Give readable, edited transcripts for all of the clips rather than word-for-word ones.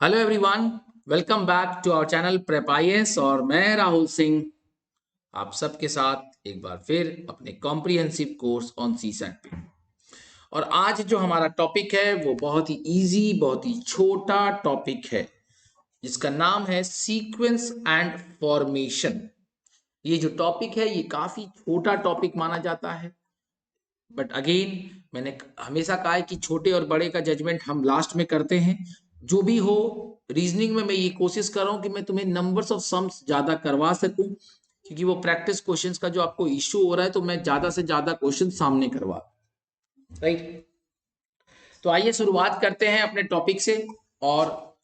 Hello everyone, welcome back to our channel Prep IAS और मैं राहुल सिंह आप सबके साथ एक बार फिर अपने कॉम्प्रिहेंसिव कोर्स ऑन सीसैट पे। और आज जो हमारा टॉपिक है वो बहुत ही इजी, बहुत ही छोटा टॉपिक है जिसका नाम है सीक्वेंस एंड फॉर्मेशन। ये जो टॉपिक है ये काफी छोटा टॉपिक माना जाता है, बट अगेन मैंने हमेशा कहा है कि छोटे और बड़े का जजमेंट हम लास्ट में करते हैं। जो भी हो, रीजनिंग में मैं ये कोशिश कर रहा हूं कि मैं तुम्हें नंबर्स ऑफ सम्स ज्यादा करवा सकूं, क्योंकि वो प्रैक्टिस क्वेश्चंस का जो आपको इश्यू हो रहा है तो मैं ज्यादा से ज्यादा क्वेश्चन सामने करवा। राइट, तो आइए शुरुआत करते हैं अपने टॉपिक से। और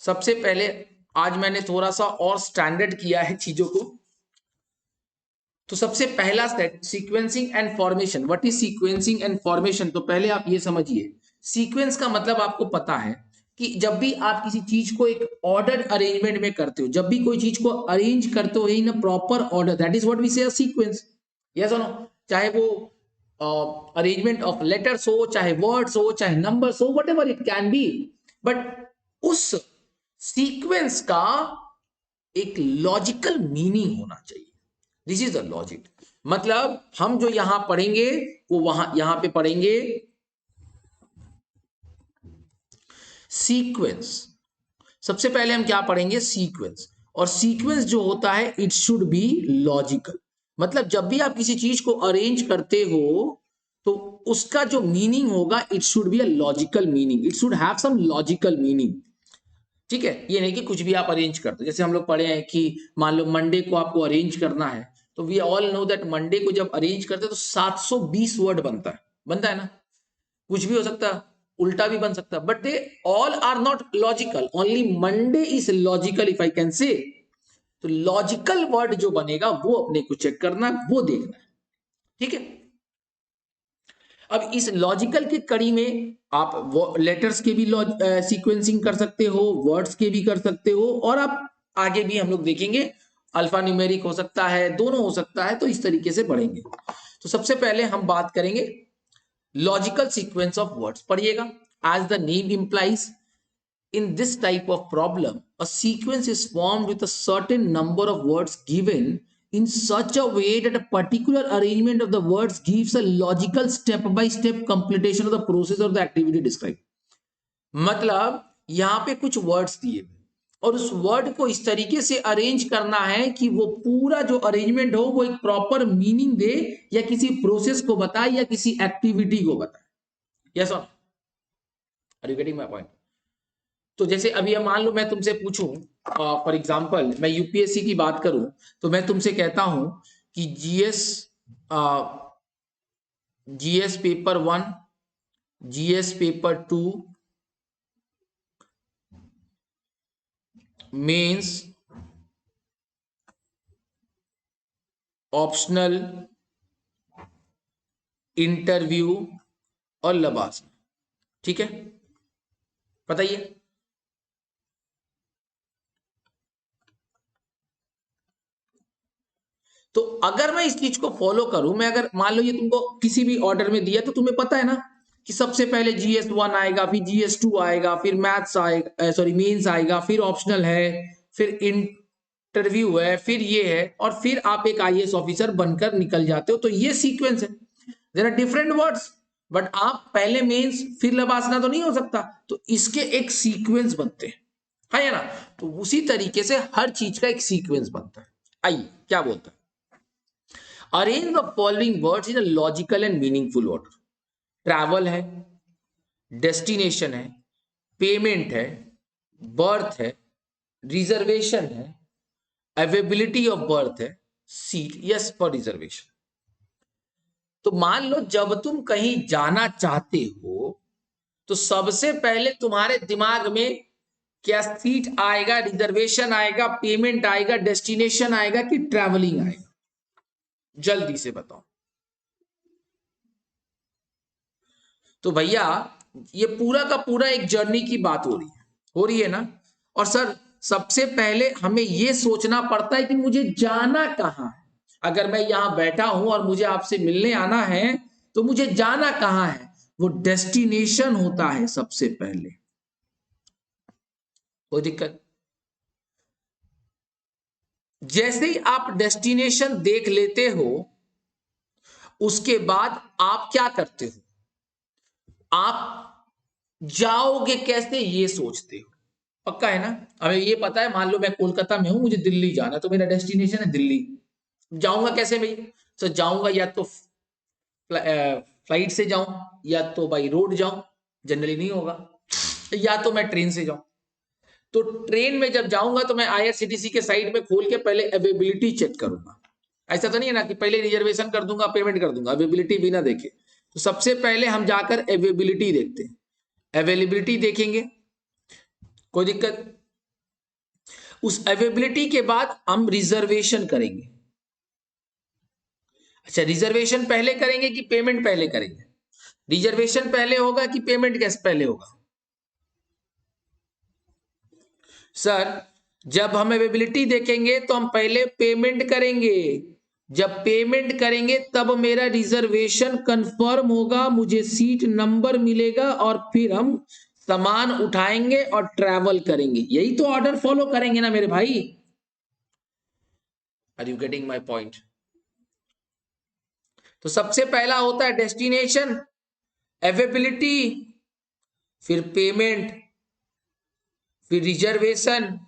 सबसे पहले आज मैंने थोड़ा सा और स्टैंडर्ड किया है चीजों को। तो सबसे पहला set, sequencing and formation. What is sequencing and formation? तो पहले आप ये समझिए, सीक्वेंस का मतलब आपको पता है कि जब भी आप किसी चीज को एक ऑर्डर अरेंजमेंट में करते हो, जब भी कोई चीज को अरेंज करते हो in a proper order, that is what we say a sequence. Yes और नो? चाहे वो अरेंजमेंट ऑफ लेटर्स हो, चाहे वर्ड्स हो, चाहे नंबर्स हो, what ever it can be, but उस सीक्वेंस का एक लॉजिकल मीनिंग होना चाहिए। This is the logic. मतलब हम जो यहां पढ़ेंगे वो वहां यहां पे पढ़ेंगे सीक्वेंस। सबसे पहले हम क्या पढ़ेंगे? सीक्वेंस। और सीक्वेंस जो होता है इट शुड बी लॉजिकल। मतलब जब भी आप किसी चीज को अरेंज करते हो तो उसका जो मीनिंग होगा it should be a logical meaning, it should have some logical meaning. ठीक है, ये नहीं कि कुछ भी आप अरेंज करते। जैसे हम लोग पढ़े हैं कि मान लो मंडे को आपको अरेंज करना है, तो we all know that Monday को जब अरेंज करते हैं तो 720 वर्ड बनता है ना? कुछ भी हो सकता है, उल्टा भी बन सकता है, but they all are not logical, only Monday is logical if I can say. तो लॉजिकल वर्ड जो बनेगा वो अपने को चेक करना, वो देखना है। ठीक है, अब इस लॉजिकल की कड़ी में आप लेटर्स के भी सीक्वेंसिंग कर सकते हो, वर्ड्स के भी कर सकते हो, और आप आगे भी हम लोग देखेंगे अल्फा न्यूमेरिक हो सकता है, दोनों हो सकता है। तो इस तरीके से बढ़ेंगे। तो सबसे पहले हम बात करेंगे लॉजिकल सीक्वेंस ऑफ वर्ड्स। पढ़िएगा, as the name implies, in this type of problem, a sequence is formed with a certain number of words given in such a way that a particular arrangement of the words gives a logical step by step completion of the process or the activity described। मतलब यहां पे कुछ words दिए और उस word को इस तरीके से अरेंज करना है कि वो पूरा जो अरेंजमेंट हो वो एक प्रॉपर मीनिंग दे, या किसी प्रोसेस को बताए, या किसी एक्टिविटी को बताए। Yes, are you getting my point? तो जैसे अभी अब मान लो मैं तुमसे पूछूं, फॉर एग्जांपल मैं यूपीएससी की बात करूं, तो मैं तुमसे कहता हूं कि GS paper 1, GS paper 2, mains, optional, interview और लबास। ठीक है, बताइए। तो अगर मैं इस चीज को फॉलो करूं, मैं अगर मान लो ये तुमको किसी भी ऑर्डर में दिया, तो तुम्हें पता है ना कि सबसे पहले जीएस 1 आएगा, फिर जीएस 2 आएगा, फिर मैथ्स आएगा, सॉरी मेंस आएगा, फिर ऑप्शनल है, फिर इंटरव्यू है, फिर ये है, और फिर आप एक आईएएस ऑफिसर बनकर निकल जाते हो। तो ये सीक्वेंस है। There are different words, but आप पहले मेंस फिर लबासना तो नहीं हो सकता, तो इसके एक सीक्वेंस बनते हैं, है ना? तो उसी तरीके से हर चीज का एक सीक्वेंस बनता है। आइए क्या बोलता है? Arrange the following words in a logical and meaningful order. Travel है, डेस्टिनेशन है, पेमेंट है, बर्थ है, रिजर्वेशन है, अवेबिलिटी ऑफ बर्थ है, सीट यस फॉर रिजर्वेशन। तो मान लो जब तुम कहीं जाना चाहते हो तो सबसे पहले तुम्हारे दिमाग में क्या सीट आएगा, रिजर्वेशन आएगा, पेमेंट आएगा, डेस्टिनेशन आएगा, कि ट्रैवलिंग आएगा? जल्दी से बताओ। तो भैया ये पूरा का पूरा एक जर्नी की बात हो रही है ना? और सर सबसे पहले हमें ये सोचना पड़ता है कि मुझे जाना कहाँ है। अगर मैं यहां बैठा हूं और मुझे आपसे मिलने आना है तो मुझे जाना कहाँ है? वो डेस्टिनेशन होता है सबसे पहले। कोई दिक्कत। जैसे ही आप डेस्टिनेशन देख लेते हो, उसके बाद आप क्या करते हो, आप जाओगे कैसे ये सोचते हो। पक्का है ना। हमें ये पता है, मान लो मैं कोलकाता में हूं, मुझे दिल्ली जाना, तो मेरा डेस्टिनेशन है दिल्ली। जाऊंगा कैसे भाई? तो जाऊंगा या तो फ्लाइट से जाऊं, या तो बाई रोड जाऊं, जनरली नहीं होगा, या तो मैं ट्रेन से जाऊं। तो ट्रेन में जब जाऊंगा तो मैं आईआरसीटीसी के साइट में खोल के पहले अवेबिलिटी चेक करूंगा। ऐसा तो नहीं है ना कि पहले रिजर्वेशन कर दूंगा, पेमेंट कर दूंगा, अवेबिलिटी बिना देखे। तो सबसे पहले हम जाकर अवेबिलिटी देखते हैं, अवेलेबिलिटी देखेंगे, कोई दिक्कत। उस अवेबिलिटी के बाद हम रिजर्वेशन करेंगे। अच्छा, रिजर्वेशन पहले करेंगे कि पेमेंट पहले करेंगे? रिजर्वेशन पहले होगा कि पेमेंट कैसे पहले होगा? सर, जब हम अवेबिलिटी देखेंगे तो हम पहले पेमेंट करेंगे। जब पेमेंट करेंगे तब मेरा रिजर्वेशन कंफर्म होगा, मुझे सीट नंबर मिलेगा, और फिर हम सामान उठाएंगे और ट्रैवल करेंगे। यही तो ऑर्डर फॉलो करेंगे ना मेरे भाई। Are you getting my point? तो सबसे पहला होता है डेस्टिनेशन, अवेबिलिटी, फिर पेमेंट, फिर रिजर्वेशन,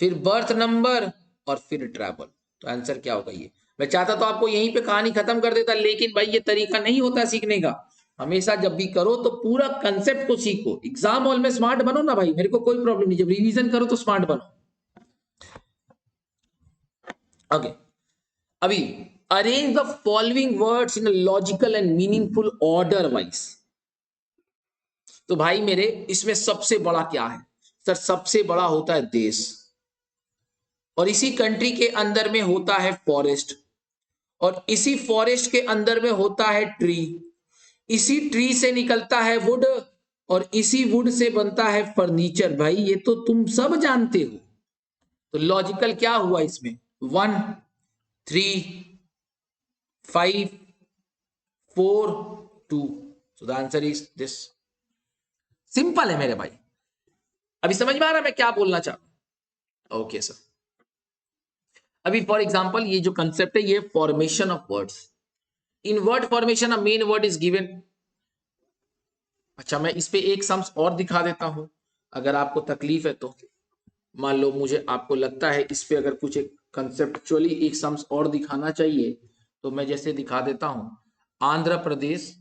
फिर बर्थ नंबर, और फिर ट्रैवल। तो आंसर क्या होगा ये? मैं चाहता तो आपको यहीं पे कहानी खत्म कर देता, लेकिन भाई ये तरीका नहीं होता सीखने का। हमेशा जब भी करो तो पूरा कंसेप्ट को सीखो। एग्जाम हॉल में स्मार्ट बनो ना भाई, मेरे को कोई प्रॉब्लम नहीं, जब रिवीजन करो तो स्मार्ट बनो। ओके, अभी arrange the following words in logical and meaningful order wise. तो भाई मेरे इसमें सबसे बड़ा क्या है सर? सबसे बड़ा होता है देश, और इसी कंट्री के अंदर में होता है फॉरेस्ट, और इसी फॉरेस्ट के अंदर में होता है ट्री, इसी ट्री से निकलता है वुड, और इसी वुड से बनता है फर्नीचर। भाई ये तो तुम सब जानते हो। तो लॉजिकल क्या हुआ इसमें? 1, 3, 5, 4, 2। So the answer is this. Simple है मेरे भाई। अभी समझ में आ रहा है मैं क्या बोलना चाह रहा हूं? Okay sir. अभी फॉर एग्जाम्पल ये जो कंसेप्ट है, ये formation of words. In word formation a main word is given. अच्छा, मैं इस पे एक सम्स और दिखा देता हूं, अगर आपको तकलीफ है तो। मान लो मुझे आपको लगता है इस पे अगर कुछ एक कंसेप्चुअली एक सम्स और दिखाना चाहिए, तो मैं जैसे दिखा देता हूं, आंध्र प्रदेश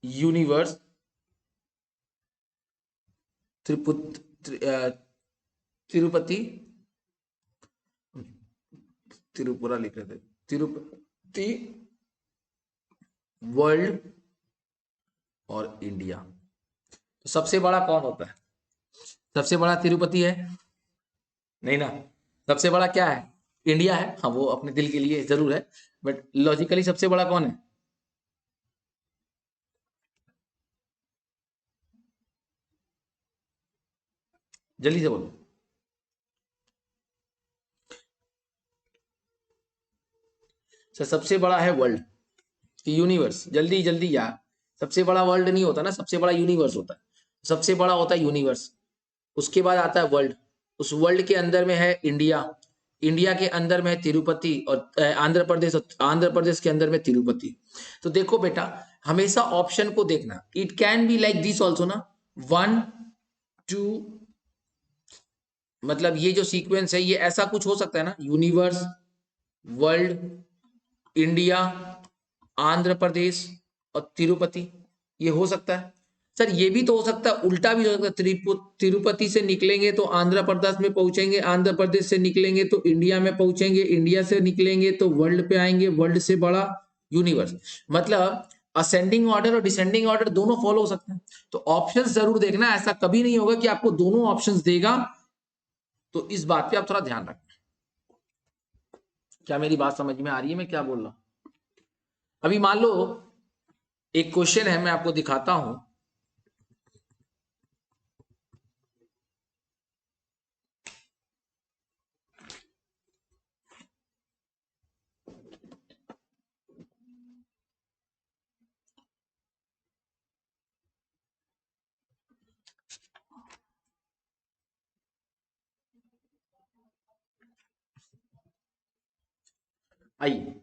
यूनिवर्स तिरुपति, तिरुपुरा लिख रहे थे, तिरुपति वर्ल्ड और इंडिया। तो सबसे बड़ा कौन होता है? सबसे बड़ा तिरुपति है? नहीं ना। सबसे बड़ा क्या है? इंडिया है। हाँ, वो अपने दिल के लिए जरूर है, बट लॉजिकली सबसे बड़ा कौन है? जल्दी से बोलो। सर, सबसे बड़ा है वर्ल्ड कि यूनिवर्स? जल्दी जल्दी यार। सबसे बड़ा वर्ल्ड नहीं होता ना, सबसे बड़ा यूनिवर्स होता है। सबसे बड़ा होता है यूनिवर्स, उसके बाद आता है वर्ल्ड, उस वर्ल्ड के अंदर में है इंडिया, इंडिया के अंदर में है तिरुपति, और आंध्र प्रदेश के अंदर में तिरुपति। तो देखो बेटा, हमेशा ऑप्शन को देखना। It can be like this also ना, 1, 2, मतलब ये जो सीक्वेंस है ये ऐसा कुछ हो सकता है ना, universe, world, India, Andhra Pradesh और तिरुपति। ये हो सकता है। सर ये भी तो हो सकता है, उल्टा भी हो सकता है, तिरुपति से निकलेंगे तो आंध्र प्रदेश में पहुंचेंगे, आंध्र प्रदेश से निकलेंगे तो इंडिया में पहुंचेंगे, इंडिया से निकलेंगे तो वर्ल्ड पे आएंगे, वर्ल्ड से बड़ा यूनिवर्स। मतलब असेंडिंग ऑर्डर और डिसेंडिंग ऑर्डर दोनों फॉलो हो सकते हैं। तो ऑप्शंस जरूर देखना, ऐसा कभी नहीं होगा कि आपको दोनों ऑप्शंस देगा। तो इस बात पे आप थोड़ा ध्यान रखना। क्या मेरी बात समझ में आ रही है मैं क्या बोल रहा हूं? अभी मान लो एक क्वेश्चन है, मैं आपको दिखाता हूं। आइए,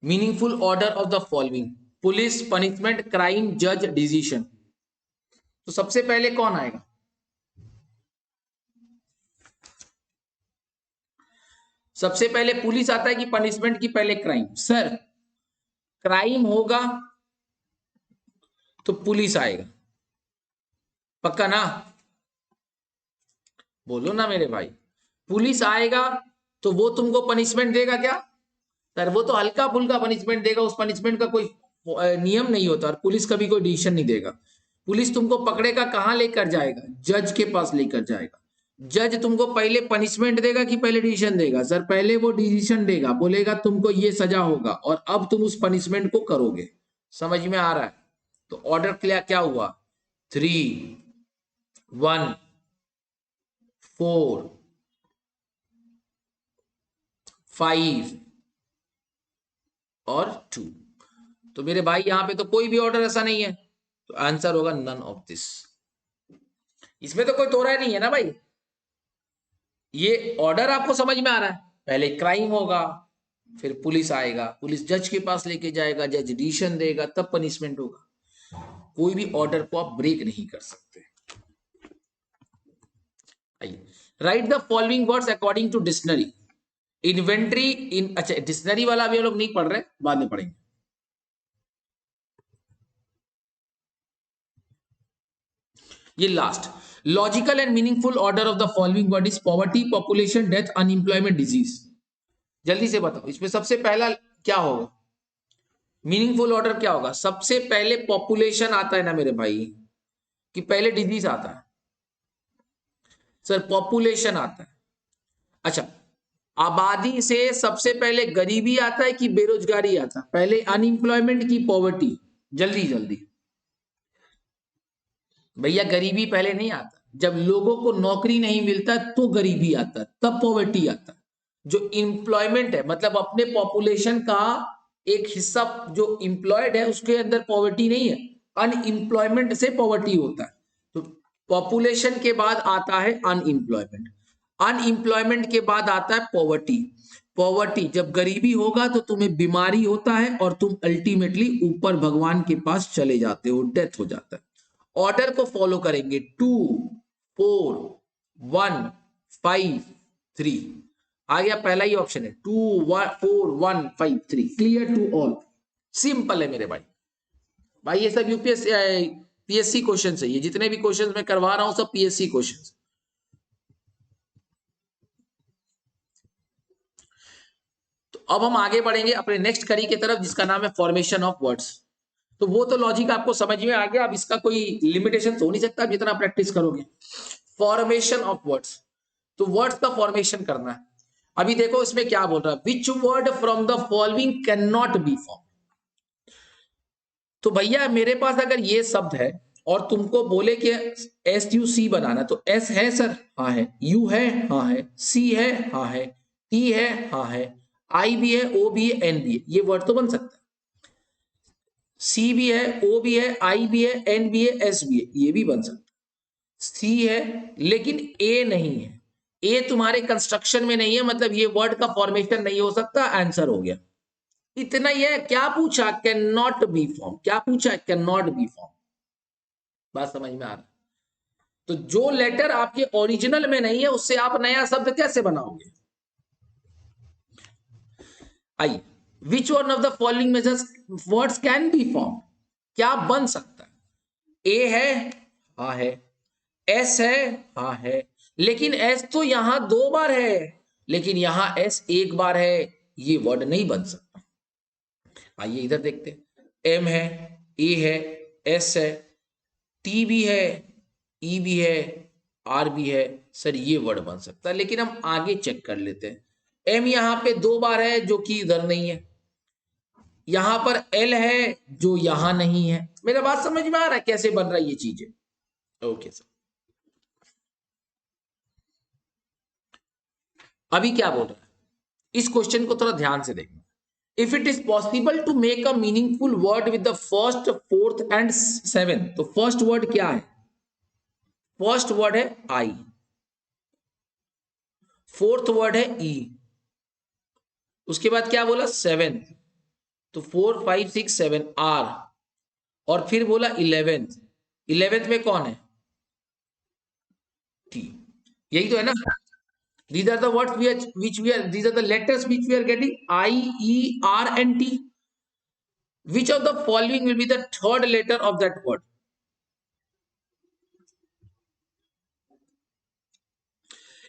meaningful order of the following: police, punishment, crime, जज, डिसीजन। तो सबसे पहले कौन आएगा? सबसे पहले पुलिस आता है कि पनिशमेंट की पहले क्राइम? सर, क्राइम होगा तो पुलिस आएगा, पक्का ना? बोलो ना मेरे भाई। पुलिस आएगा तो वो तुमको पनिशमेंट देगा क्या? सर वो तो हल्का फुल्का पनिशमेंट देगा, उस पनिशमेंट का कोई नियम नहीं होता, और पुलिस कभी कोई डिसीजन नहीं देगा। पुलिस तुमको पकड़ेगा, कहां लेकर जाएगा? जज के पास लेकर जाएगा। जज तुमको पहले पनिशमेंट देगा कि पहले डिसीजन देगा? सर पहले वो डिसीजन देगा, बोलेगा तुमको ये सजा होगा और अब तुम उस पनिशमेंट को करोगे। समझ में आ रहा है? तो ऑर्डर क्या हुआ? 3, 1, 4, 5 और 2। तो मेरे भाई यहां पे तो कोई भी ऑर्डर ऐसा नहीं है, तो आंसर होगा नन ऑफ दिस। इसमें तो कोई तोड़ा नहीं है ना भाई। ये ऑर्डर आपको समझ में आ रहा है? पहले क्राइम होगा, फिर पुलिस आएगा, पुलिस जज के पास लेके जाएगा, जज डिसीजन देगा, तब पनिशमेंट होगा। कोई भी ऑर्डर को आप ब्रेक नहीं कर सकते। आइए, write the following words according to dictionary. Inventory in, अच्छा डिक्शनरी वाला अभी हम लोग नहीं पढ़ रहे, बाद में पढ़ेंगे। ये last, logical and meaningful order of the following word is poverty, population, death, unemployment, disease. जल्दी से बताओ, इसमें सबसे पहला क्या होगा? मीनिंगफुल ऑर्डर क्या होगा? सबसे पहले पॉपुलेशन आता है ना मेरे भाई, कि पहले डिजीज आता है? सर पॉपुलेशन आता है। अच्छा, आबादी से सबसे पहले गरीबी आता है कि बेरोजगारी आता है? पहले अनएम्प्लॉयमेंट की पॉवर्टी? जल्दी जल्दी भैया, गरीबी पहले नहीं आता। जब लोगों को नौकरी नहीं मिलता तो गरीबी आता है, तब पॉवर्टी आता है। जो एम्प्लॉयमेंट है, मतलब अपने पॉपुलेशन का एक हिस्सा जो एम्प्लॉयड है उसके अंदर पॉवर्टी नहीं है, अनएम्प्लॉयमेंट से पॉवर्टी होता है। तो पॉपुलेशन के बाद आता है अनएम्प्लॉयमेंट, अनएम्प्लॉयमेंट के बाद आता है पॉवर्टी। पॉवर्टी जब गरीबी होगा तो तुम्हें बीमारी होता है और तुम अल्टीमेटली ऊपर भगवान के पास चले जाते हो, डेथ हो जाता है। ऑर्डर को फॉलो करेंगे, 2, 4, 1, 5, 3। आ गया, पहला ही ऑप्शन है 2, 4, 1, 5, 3। Clear to all? सिंपल है मेरे भाई। भाई ये सब यूपीएससी पीएससी क्वेश्चन है, ये जितने भी क्वेश्चन मैं करवा रहा हूं सब पीएससी क्वेश्चन। तो अब हम आगे बढ़ेंगे अपने नेक्स्ट कड़ी की तरफ, जिसका नाम है फॉर्मेशन ऑफ वर्ड्स। तो वो तो लॉजिक आपको समझ में आ गया, अब इसका कोई लिमिटेशन हो नहीं सकता जितना प्रैक्टिस करोगे। फॉर्मेशन ऑफ वर्ड्स, तो वर्ड्स का फॉर्मेशन करना है। अभी देखो इसमें क्या बोल रहा है, which word from the following can not B form. तो भैया मेरे पास अगर ये शब्द है और तुमको बोले कि SUC बनाना, तो S है सर, हाँ है, U है, हाँ है, C है, हाँ है, T है, हाँ है, I भी है, O भी है, N भी है, ये वर्ड तो बन सकता है। C भी है, O भी है, I भी है, N भी है, S भी है, ये भी बन सकता है। C है लेकिन A नहीं है, A तुम्हारे कंस्ट्रक्शन में नहीं है, मतलब ये वर्ड का फॉर्मेशन नहीं हो सकता, आंसर हो गया। इतना ही है। क्या पूछा? Can not B form. क्या पूछा? Can not B form. बात समझ में आ रहा? तो जो लेटर आपके ओरिजिनल में नहीं है उससे आप नया शब्द कैसे बनाओगे? आइए, which one of the following measures words can be form, क्या बन सकता है? ए है, हाँ है, एस है, हाँ है, लेकिन एस तो यहां 2 बार है, लेकिन यहां एस 1 बार है, ये वर्ड नहीं बन सकता। आइए इधर देखते हैं, एम है, ए है, एस है, टी भी है, ई भी है, आर भी है, सर ये वर्ड बन सकता है। लेकिन हम आगे चेक कर लेते हैं। एम यहां पे 2 बार है जो कि इधर नहीं है, यहां पर एल है जो यहां नहीं है। मेरा बात समझ में आ रहा है कैसे बन रहा है ये चीजें? ओके सर, अभी क्या बोल रहा है, इस क्वेश्चन को थोड़ा ध्यान से देखना। If it is possible to make a meaningful word with the first, fourth and seventh, तो फर्स्ट वर्ड क्या है? फर्स्ट वर्ड है आई, फोर्थ वर्ड है ई, उसके बाद क्या बोला 7, तो 4 5 6 7 आर, और फिर बोला 11th, 11th में कौन है टी, यही तो है ना। These are the words which we are, these are the letters which we are getting, I, E, R and T. Which of the following will be the third letter of that word?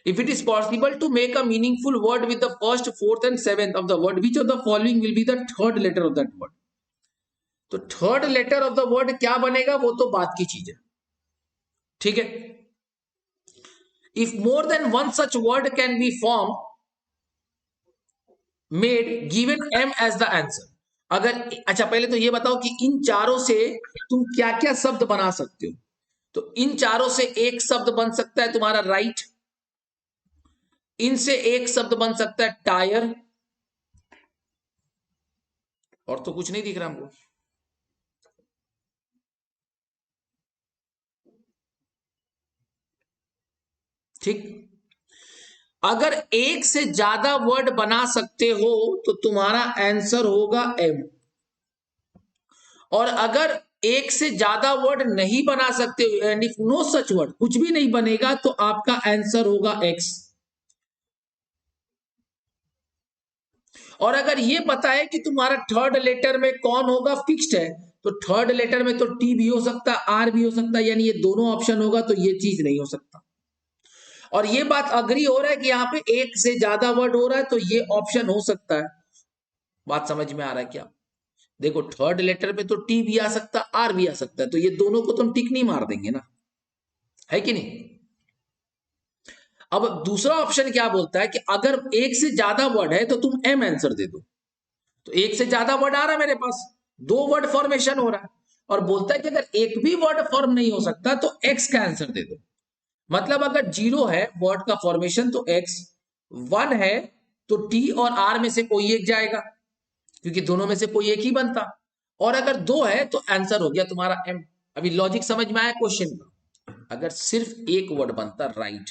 If it is possible to make a meaningful word with the first, fourth and seventh of the word, which of the following will be the third letter of that word? तो third letter of the word क्या बनेगा वो तो बात की चीज है, ठीक है। If more than one such word can be formed given M as the answer. अगर, अच्छा पहले तो ये बताओ कि इन चारों से तुम क्या क्या शब्द बना सकते हो। तो इन चारों से एक शब्द बन सकता है तुम्हारा राइट, इनसे एक शब्द बन सकता है टायर, और तो कुछ नहीं दिख रहा हमको। ठीक, अगर एक से ज्यादा वर्ड बना सकते हो तो तुम्हारा आंसर होगा एम, और अगर एक से ज्यादा वर्ड नहीं बना सकते and if no such word, कुछ भी नहीं बनेगा, तो आपका आंसर होगा एक्स। और अगर ये पता है कि तुम्हारा थर्ड लेटर में कौन होगा फिक्स्ड है, तो थर्ड लेटर में तो टी भी हो सकता है, आर भी हो सकता है, यानी ये दोनों ऑप्शन होगा, तो ये चीज नहीं हो सकता। और ये बात अग्री हो रहा है कि यहाँ पे एक से ज्यादा वर्ड हो रहा है, तो ये ऑप्शन हो सकता है। बात समझ में आ रहा है क्या? देखो थर्ड लेटर पे तो टी भी आ सकता है, आर भी आ सकता है, तो ये दोनों को तुम टिक नहीं मार देंगे ना, है कि नहीं। अब दूसरा ऑप्शन क्या बोलता है कि अगर एक से ज्यादा वर्ड है तो तुम एम आंसर दे दो। तो एक से ज्यादा वर्ड आ रहा है मेरे पास, दो वर्ड फॉर्मेशन हो रहा है, और बोलता है कि अगर एक भी वर्ड फॉर्म नहीं हो सकता तो एक्स का आंसर दे दो। मतलब अगर 0 है वर्ड का फॉर्मेशन तो एक्स, 1 है तो टी और आर में से कोई एक जाएगा, क्योंकि दोनों में से कोई एक ही बनता, और अगर 2 है तो आंसर हो गया तुम्हारा एम। अभी लॉजिक समझ में आया क्वेश्चन का? अगर सिर्फ एक वर्ड बनता राइट,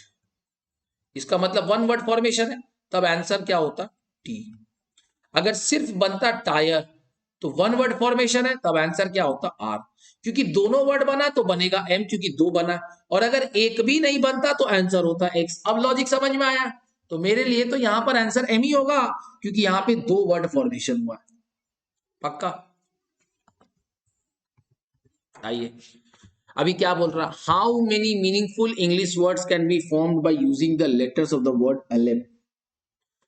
इसका मतलब 1 वर्ड फॉर्मेशन है, तब आंसर क्या होता टी। अगर सिर्फ बनता टायर, तो 1 वर्ड फॉर्मेशन है, तब आंसर क्या होता आर। क्योंकि दोनों वर्ड बना तो बनेगा एम, क्योंकि 2 बना, और अगर एक भी नहीं बनता तो आंसर होता एक्स। अब लॉजिक समझ में आया? तो मेरे लिए तो यहां पर आंसर एम ही होगा, क्योंकि यहां पे 2 वर्ड फॉर्मेशन हुआ है। पक्का? आइए अभी क्या बोल रहा, how many meaningful English words can be formed by using the letters of the word elephant.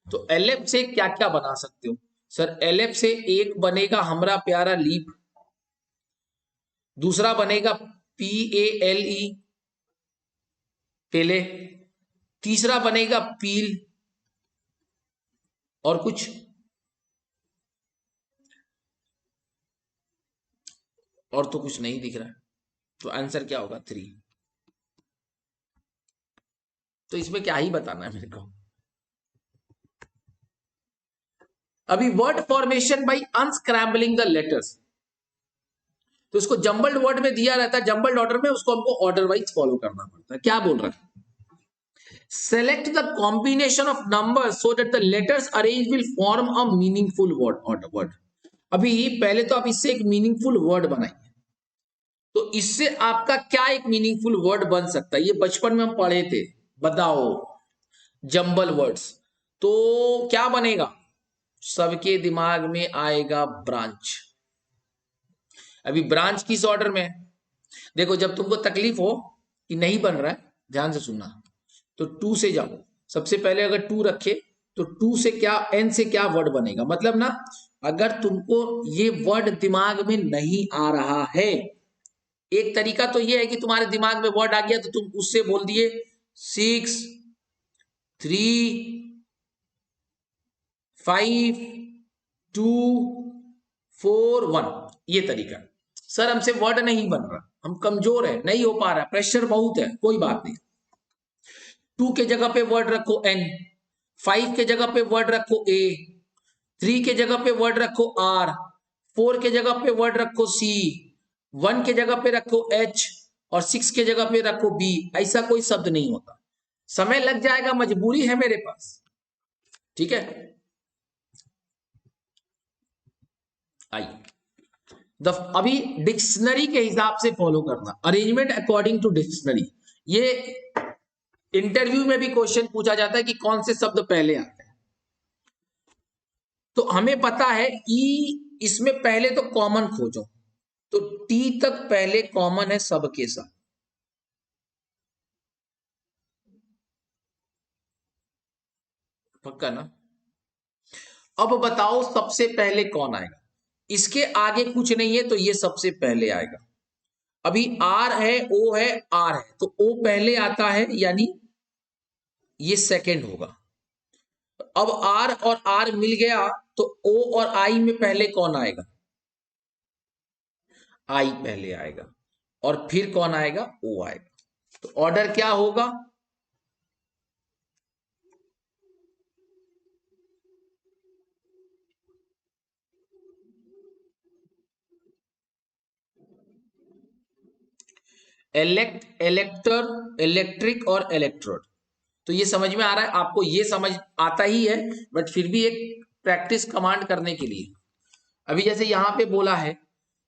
तो एलेफ से क्या क्या बना सकते हो सर? एलेफ से एक बनेगा हमरा प्यारा लीप, दूसरा बनेगा PALE पेले, तीसरा बनेगा पील, और कुछ, और तो कुछ नहीं दिख रहा है, तो आंसर क्या होगा 3। तो इसमें क्या ही बताना है मेरे को। अभी word formation by unscrambling the letters, तो इसको जंबल्ड वर्ड में दिया रहता है, जंबल्ड ऑर्डर में, उसको हमको ऑर्डर वाइज फॉलो करना पड़ता है। क्या बोल रहा है? Select the combination of numbers so that the letters arranged will form a meaningful word. अभी पहले तो आप इससे एक मीनिंगफुल वर्ड बनाइए, तो इससे आपका क्या एक मीनिंगफुल वर्ड बन सकता है? ये बचपन में हम पढ़े थे, बताओ, जंबल वर्ड्स। तो क्या बनेगा? सबके दिमाग में आएगा ब्रांच। अभी ब्रांच किस ऑर्डर में है? देखो जब तुमको तकलीफ हो कि नहीं बन रहा है, ध्यान से सुनना, तो 2 से जाओ। सबसे पहले अगर 2 रखे तो 2 से क्या, n से क्या वर्ड बनेगा? मतलब ना, अगर तुमको ये वर्ड दिमाग में नहीं आ रहा है, एक तरीका तो ये है कि तुम्हारे दिमाग में वर्ड आ गया तो तुम उससे बोल दिए 6 3 5 2 4 1, ये तरीका। सर हमसे वर्ड नहीं बन रहा, हम कमजोर है, नहीं हो पा रहा, प्रेशर बहुत है, कोई बात नहीं, 2 के जगह पे वर्ड रखो n, 5 के जगह पे वर्ड रखो a, 3 के जगह पे वर्ड रखो r, 4 के जगह पे वर्ड रखो c, 1 के जगह पे रखो h, और 6 के जगह पे रखो b। ऐसा कोई शब्द नहीं होता, समय लग जाएगा, मजबूरी है मेरे पास, ठीक है। आइए अभी डिक्शनरी के हिसाब से फॉलो करना, अरेंजमेंट अकॉर्डिंग टू डिक्शनरी। ये इंटरव्यू में भी क्वेश्चन पूछा जाता है कि कौन से शब्द पहले आते हैं। तो हमें पता है ई, इसमें पहले तो कॉमन खोजो, तो टी तक पहले कॉमन है सबके साथ। पक्का ना? अब बताओ सबसे पहले कौन आएगा? इसके आगे कुछ नहीं है तो ये सबसे पहले आएगा। अभी आर है, ओ है, आर है, तो ओ पहले आता है यानी ये सेकंड होगा। अब आर और आर मिल गया तो ओ और आई में पहले कौन आएगा? आई पहले आएगा, और फिर कौन आएगा? ओ आएगा। तो ऑर्डर क्या होगा? इलेक्टर, इलेक्ट्रिक और इलेक्ट्रोड। तो ये समझ में आ रहा है आपको? ये समझ आता ही है, बट फिर भी एक प्रैक्टिस कमांड करने के लिए। अभी जैसे यहां पे बोला है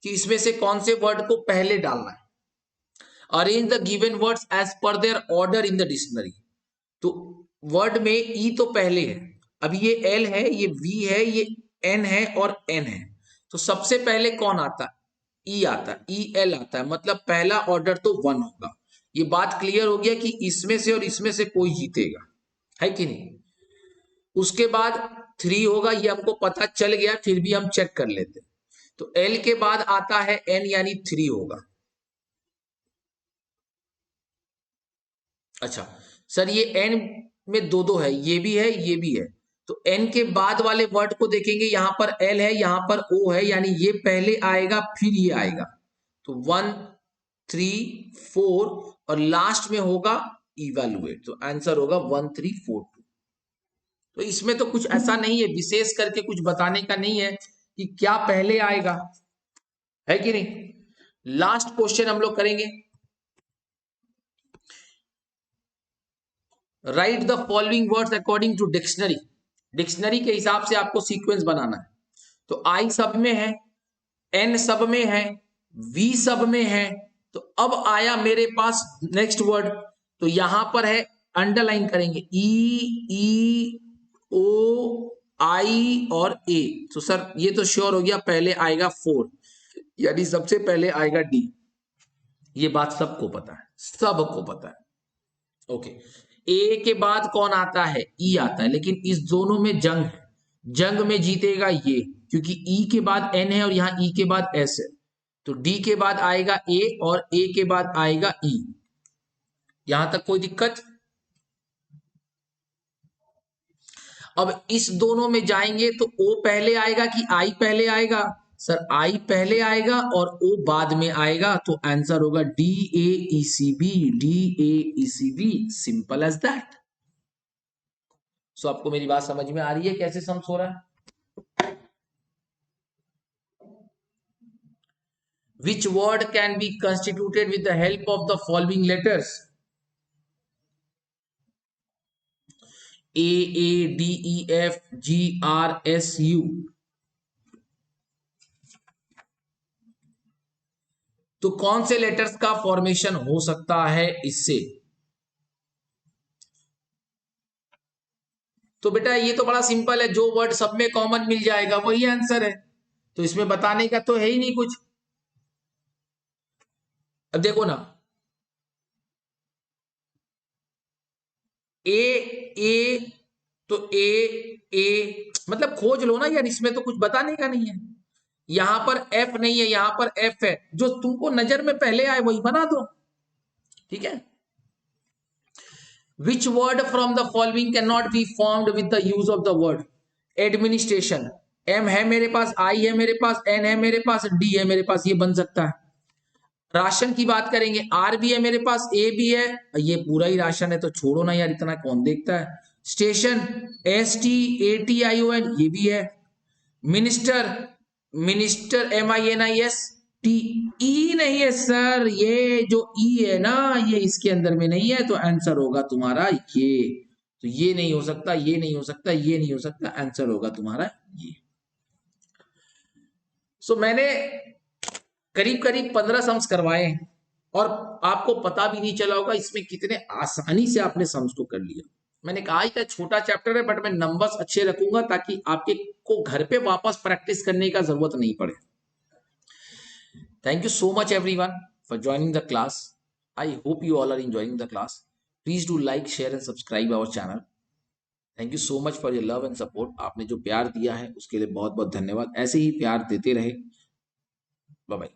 कि इसमें से कौन से वर्ड को पहले डालना है, arrange the given words as per their order in the dictionary. तो वर्ड में ई तो पहले है, अभी ये एल है, ये वी है, ये एन है और एन है। तो सबसे पहले कौन आता है? ई आता है, ई एल आता है, मतलब पहला ऑर्डर तो वन होगा। ये बात क्लियर हो गया कि इसमें से और इसमें से कोई जीतेगा, है कि नहीं? उसके बाद थ्री होगा, ये हमको पता चल गया, फिर भी हम चेक कर लेते। तो एल के बाद आता है एन यानी थ्री होगा। अच्छा सर, ये एन में दो दो है, ये भी है, ये भी है। तो एन के बाद वाले वर्ड को देखेंगे, यहां पर एल है, यहां पर ओ है, यानी ये पहले आएगा फिर ये आएगा। तो वन, थ्री, फोर, और लास्ट में होगा इवेलुएट। तो आंसर होगा 1342। तो इसमें तो कुछ ऐसा नहीं है विशेष करके कुछ बताने का नहीं है कि क्या पहले आएगा, है कि नहीं? लास्ट क्वेश्चन हम लोग करेंगे। Write the following words according to dictionary. Dictionary के हिसाब से आपको सीक्वेंस बनाना है। तो आई सब में है, एन सब में है, वी सब में है। तो अब आया मेरे पास नेक्स्ट वर्ड, तो यहां पर है, अंडरलाइन करेंगे, ई ओ आई और ए। तो सर ये तो श्योर हो गया पहले आएगा फोर, यानी सबसे पहले आएगा डी। ये बात सबको पता है, सबको पता है। ओके, ए के बाद कौन आता है? ई आता है, लेकिन इस दोनों में जंग है, जंग में जीतेगा ये, क्योंकि ई के बाद एन है और यहां ई के बाद एस है। तो डी के बाद आएगा ए और ए के बाद आएगा ई। यहां तक कोई दिक्कत? अब इस दोनों में जाएंगे तो ओ पहले आएगा कि आई पहले आएगा? सर आई पहले आएगा और ओ बाद में आएगा, तो आंसर होगा D A E C B, D A E C B, simple as that. So आपको मेरी बात समझ में आ रही है कैसे सम्स हो रहा है? Which word can be constituted with the help of the following letters? A, A, D, E, F, G, R, S, U. तो कौन से लेटर्स का फॉर्मेशन हो सकता है इससे? तो बेटा ये तो बड़ा सिंपल है, जो वर्ड सब में कॉमन मिल जाएगा वही आंसर है। तो इसमें बताने का तो है ही नहीं कुछ। अब देखो ना, ए, ए, तो ए मतलब खोज लो ना यार, इसमें तो कुछ बताने का नहीं है। यहां पर एफ नहीं है, यहां पर एफ है, जो तुमको नजर में पहले आए वही बना दो, ठीक है? Which word from the following can not be formed with the use of the word administration? M है मेरे पास, आई है मेरे पास, एन है मेरे पास, डी है मेरे पास, ये बन सकता है। राशन की बात करेंगे, आर भी है मेरे पास, ए भी है, ये पूरा ही राशन है, तो छोड़ो ना यार, इतना कौन देखता है। Station, S T A T I O N, ये भी है। Minister, minister M I N I S T, E नहीं है सर, ये जो ई है ना ये इसके अंदर में नहीं है, तो आंसर होगा तुम्हारा ये। तो ये नहीं हो सकता, ये नहीं हो सकता, ये नहीं हो सकता, आंसर होगा तुम्हारा ये। सो मैंने करीब करीब 15 सम्स करवाए हैं और आपको पता भी नहीं चला होगा इसमें कितने आसानी से आपने सम्स को कर लिया। मैंने कहा ही था छोटा चैप्टर है, बट मैं नंबर्स अच्छे रखूंगा ताकि आपके को घर पे वापस प्रैक्टिस करने का जरूरत नहीं पड़े। Thank you so much everyone for joining the class. I hope you all are enjoying the class. Please do like, share and subscribe our channel. Thank you so much for your love and support. आपने जो प्यार दिया है उसके लिए बहुत बहुत धन्यवाद। ऐसे ही प्यार देते रहे। Bye bye.